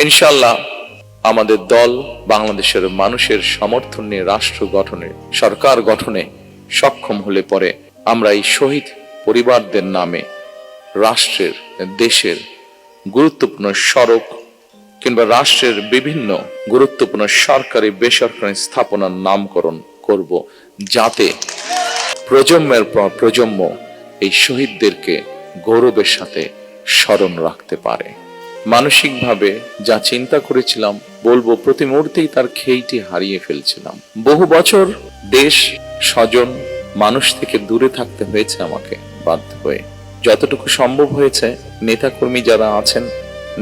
ইনশাআল্লাহ আমাদের দল বাংলাদেশের মানুষের সমর্থন নিয়ে রাষ্ট্র গঠনে, সরকার গঠনে সক্ষম হলে পরে আমরা এই শহীদ পরিবারদের নামে রাষ্ট্রের, দেশের গুরুত্বপূর্ণ সড়ক কিংবা রাষ্ট্রের বিভিন্ন গুরুত্বপূর্ণ সরকারি বেসরকারি স্থাপনার নামকরণ করব, যাতে প্রজন্মের পর প্রজন্ম এই শহীদদেরকে গৌরবের সাথে স্মরণ রাখতে পারে। মানসিকভাবে যা চিন্তা করেছিলাম বলবো, প্রতি মুহূর্তেই তার খেইটি হারিয়ে ফেলছিলাম। বহু বছর দেশ, স্বজন, মানুষ থেকে দূরে থাকতে হয়েছে আমাকে বাধ্য হয়ে। যতটুকু সম্ভব হয়েছে নেতাকর্মী যারা আছেন,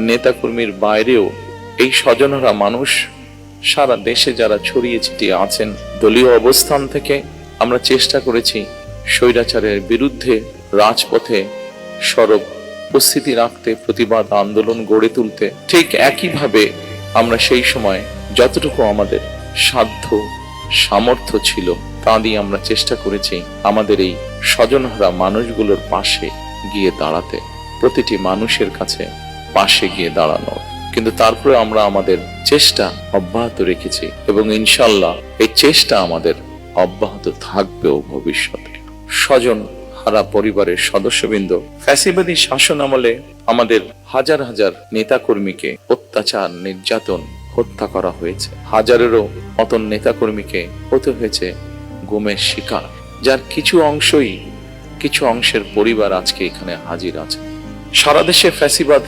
নেতাকর্মীর বাইরেও এই স্বজনরা মানুষ সারা দেশে যারা ছড়িয়ে ছিটিয়ে আছেন, দলীয় অবস্থান থেকে আমরা চেষ্টা করেছি স্বৈরাচারের বিরুদ্ধে রাজপথে সরব উপস্থিতি রাখতে, প্রতিবাদ আন্দোলন গড়ে তুলতে। ঠিক একইভাবে আমরা সেই সময় যতটুকু আমাদের সাধ্য সামর্থ্য ছিল তা দিয়ে আমরা চেষ্টা করেছি আমাদের এই স্বজনহারা মানুষগুলোর পাশে গিয়ে দাঁড়াতে, প্রতিটি মানুষের কাছে পাশে গিয়ে দাঁড়ানো। কিন্তু তারপরে আমরা আমাদের চেষ্টা অব্যাহত রেখেছি এবং ইনশাআল্লাহ এই চেষ্টা আমাদের অব্যাহত থাকবেও ভবিষ্যতে। স্বজন হারা পরিবারের সদস্যবৃন্দ, ফ্যাসিবাদী শাসন আমলে আমাদের হাজার হাজার নেতাকর্মীকে অত্যাচার, নির্যাতন, হত্যা করা হয়েছে। হাজারেরও মতন নেতাকর্মীকে হতে হয়েছে গুমের শিকার, যার কিছু অংশের পরিবার আজকে এখানে হাজির আছে। সারা দেশে ফ্যাসিবাদ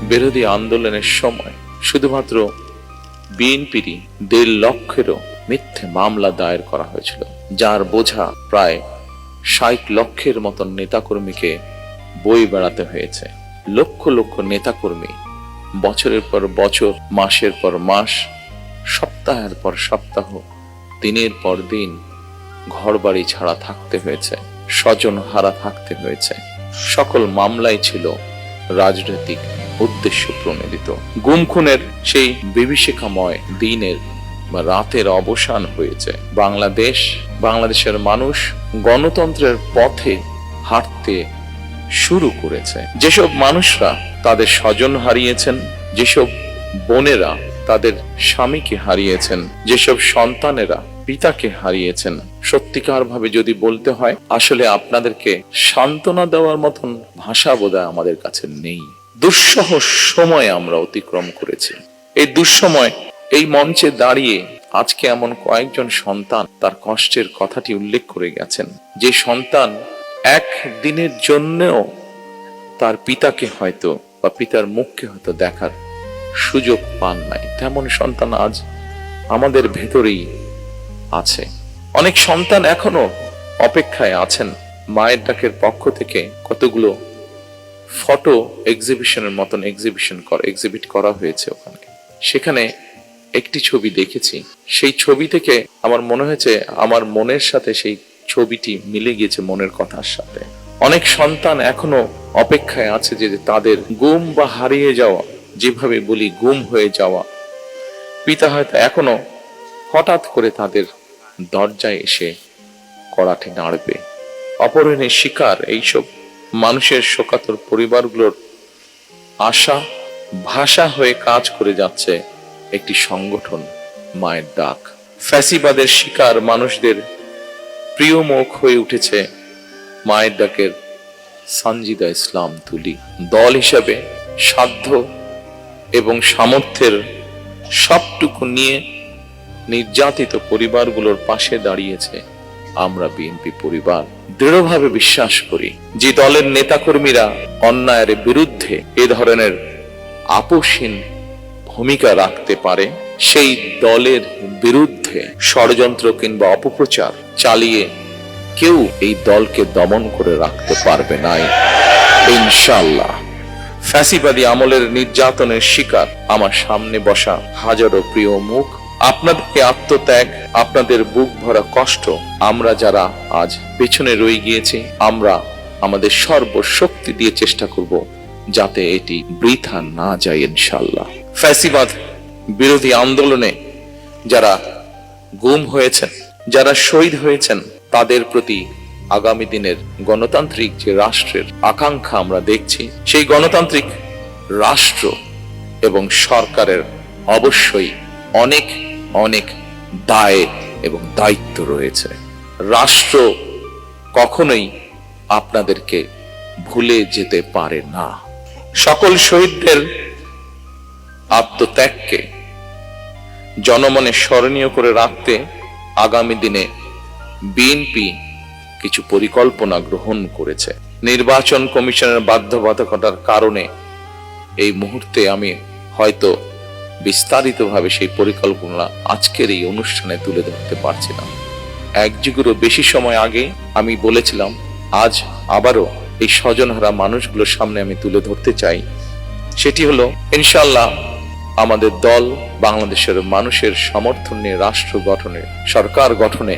বিরোধী আন্দোলনের সময় শুধুমাত্র বিএনপিরই 1.5 লক্ষেরও মিথ্যে মামলা দায়ের করা হয়েছিল, যার বোঝা প্রায় 60 লক্ষের মতন নেতাকর্মীকে বয়ে বেড়াতে হয়েছে। লক্ষ লক্ষ নেতাকর্মী বছরের পর বছর, মাসের পর মাস, সপ্তাহের পর সপ্তাহ, দিনের পর দিন ঘর বাড়ি ছাড়া থাকতে হয়েছে, স্বজন হারা থাকতে হয়েছে। সকল মামলাই ছিল রাজনৈতিক উদ্দেশ্য প্রণোদিত। গুম খুনের সেই বিভীষিকাময় দিনের বা রাতের অবসান হয়েছে। বাংলাদেশের মানুষ গণতন্ত্রের পথে হাঁটতে শুরু করেছে। যেসব মানুষরা তাদের স্বজন হারিয়েছেন, যেসব বোনেরা তাদের স্বামীকে হারিয়েছেন, যেসব সন্তানেরা পিতাকে হারিয়েছেন, সত্যিকার ভাবে যদি বলতে হয়, আসলে আপনাদেরকে সান্ত্বনা দেওয়ার মতন ভাষা বোধহয় আমাদের কাছে নেই। দুঃসহ সময় আমরা অতিক্রম করেছি। এই দুঃসময় এই মঞ্চে দাঁড়িয়ে আজকে এমন কয়েকজন সন্তান তার কষ্টের কথাটি উল্লেখ করে গেছেন, যে সন্তান একদিনের জন্যও তার পিতাকে হয়তো বা পিতার মুখকে হয়তো দেখার সুযোগ পান নাই, তেমন সন্তান আজ আমাদের ভেতরেই আছে। অনেক সন্তান এখনো অপেক্ষায় আছেন। মায়ের ডাকের পক্ষ থেকে কতগুলো ফটো এক্সিবিশনের মতন এক্সিবিট করা হয়েছে ওখানে। সেখানে একটি ছবি দেখেছি, সেই ছবি থেকে আমার মনে হয়েছে আমার মনের সাথে সেই ছবিটি মিলে গিয়েছে মনের কথার সাথে। অনেক সন্তান এখনো অপেক্ষায় আছে যে তাদের গুম বা হারিয়ে যাওয়া, যেভাবে বলি গুম হয়ে যাওয়া পিতা হয়তো এখনো হঠাৎ করে তাদের দরজায় এসে কড়াটে নাড়বে। অপহরণের শিকার এইসব মানুষের শোকাতুর পরিবারগুলোর আশা ভাষা হয়ে কাজ করে যাচ্ছে একটি সংগঠন, মায়ের ডাক। ফ্যাসিবাদের শিকার মানুষদের প্রিয় মুখ হয়ে উঠেছে মায়ের ডাকের সানজিদা ইসলাম তুলি। দল হিসাবে সাধ্য এবং সামর্থ্যের সবটুকু নিয়ে নির্যাতিত পরিবারগুলোর পাশে দাঁড়িয়েছে আমরা বিএনপি পরিবার। দৃঢ়ভাবে বিশ্বাস করি যে দলের নেতাকর্মীরা অন্যায়ের বিরুদ্ধে এ ধরনের আপোষহীন ভূমিকা রাখতে পারে, সেই দলের বিরুদ্ধে ষড়যন্ত্র কিংবা অপপ্রচার চালিয়ে কেউ এই দলকে দমন করে রাখতে পারবে না ইনশাআল্লাহ। ফ্যাসিবাদী আমলের নির্যাতনের শিকার আমার সামনে বসা হাজারো প্রিয় মুখ, আপনাদেরকে আত্মত্যাগ, আপনাদের বুক ভরা কষ্ট আমরা যারা আজ পেছনে রয়ে গিয়েছি, আমরা আমাদের সর্বশক্তি দিয়ে চেষ্টা করব যাতে এটি বৃথা না যায় ইনশাআল্লাহ। ফ্যাসিবাদ বিরোধী আন্দোলনে যারা গুম হয়েছেন, যারা শহীদ হয়েছেন, তাদের প্রতি আগামী দিনের গণতান্ত্রিক যে রাষ্ট্রের আকাঙ্ক্ষা আমরা দেখছি, সেই গণতান্ত্রিক রাষ্ট্র এবং সরকারের অবশ্যই অনেক অনেক দায় এবং দায়িত্ব রয়েছে। রাষ্ট্র কখনোই আপনাদেরকে ভুলে যেতে পারে না। সকল শহীদদের আত্মত্যাগকে জনমনে স্মরণীয় করে রাখতে আগামী দিনে বিএনপি কিছু পরিকল্পনা গ্রহণ করেছে। নির্বাচন কমিশনের বাধ্যবাধকতার কারণে এই মুহূর্তে আমি হয়তো বিস্তারিতভাবে সেই পরিকল্পনা আজকের এই অনুষ্ঠানে তুলে ধরতে পারছি না। এক যুগেরও বেশি সময় আগে আমি বলেছিলাম, আজ আবারও এই স্বজনহারা মানুষগুলোর সামনে আমি তুলে ধরতে চাই। সেটি হলো, ইনশাআল্লাহ আমাদের দল বাংলাদেশের মানুষের সমর্থন নিয়ে রাষ্ট্র গঠনে, সরকার গঠনে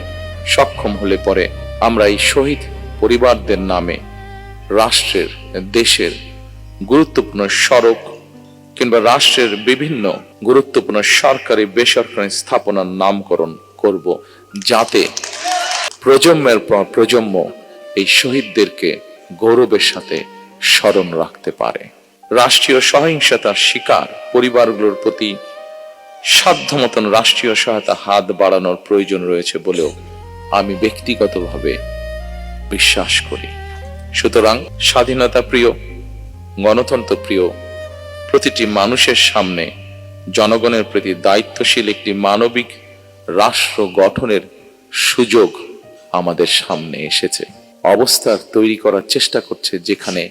সক্ষম হলে পরে আমরা এই শহীদ পরিবারদের নামে রাষ্ট্রের, দেশের গুরুত্বপূর্ণ সড়ক কিংবা রাষ্ট্রের বিভিন্ন গুরুত্বপূর্ণ সরকারি বেসরকারি স্থাপনার নামকরণ করব, যাতে প্রজন্মের পর প্রজন্ম এই শহীদদেরকে গৌরবের সাথে স্মরণ রাখতে পারে। রাষ্ট্রীয় সহিংসতার শিকার পরিবারগুলোর প্রতি সাধ্যমতন রাষ্ট্রীয় সহায়তা হাত বাড়ানোর প্রয়োজন রয়েছে বলেও আমি ব্যক্তিগতভাবে বিশ্বাস করি। সুতরাং স্বাধীনতা প্রিয়, গণতন্ত্র প্রিয় প্রতিটি মানুষের সামনে জনগণের প্রতি দায়িত্বশীল একটি মানবিক রাষ্ট্র গঠনের সুযোগ আমাদের সামনে এসেছে। অবস্থার তৈরি করার চেষ্টা করছে, যেখানে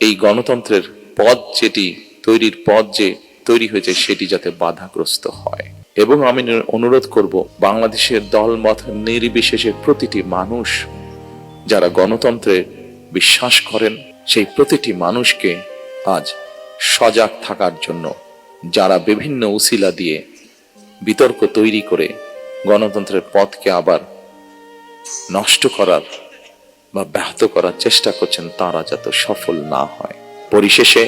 এই গণতন্ত্রের পথ যে তৈরি হয়েছে সেটি যাতে বাধাগ্রস্ত হয়। এবং আমি অনুরোধ করব, বাংলাদেশের দলমত নির্বিশেষে প্রতিটি মানুষ যারা গণতন্ত্রে বিশ্বাস করেন, সেই প্রতিটি মানুষকে আজ সজাগ থাকার জন্য, যারা বিভিন্ন উসিলা দিয়ে বিতর্ক তৈরি করে গণতন্ত্রের পথকে আবার নষ্ট করার বা ব্যাহত করার চেষ্টা করছেন, তারা যাতে সফল না হয়। পরিশেষে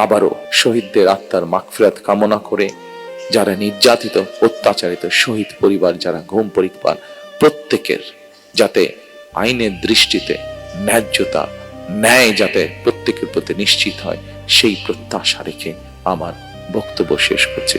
আবারও শহীদদের আত্মার মাগফিরাত কামনা করে, যারা নির্যাতিত অত্যাচারিত শহীদ পরিবার, যারা ঘুম পরিবার, প্রত্যেকের যাতে আইনের দৃষ্টিতে ন্যায্যতা, ন্যায় যাতে প্রত্যেকের প্রতি নিশ্চিত হয়, সেই প্রত্যাশা রেখে আমার বক্তব্য শেষ করছি।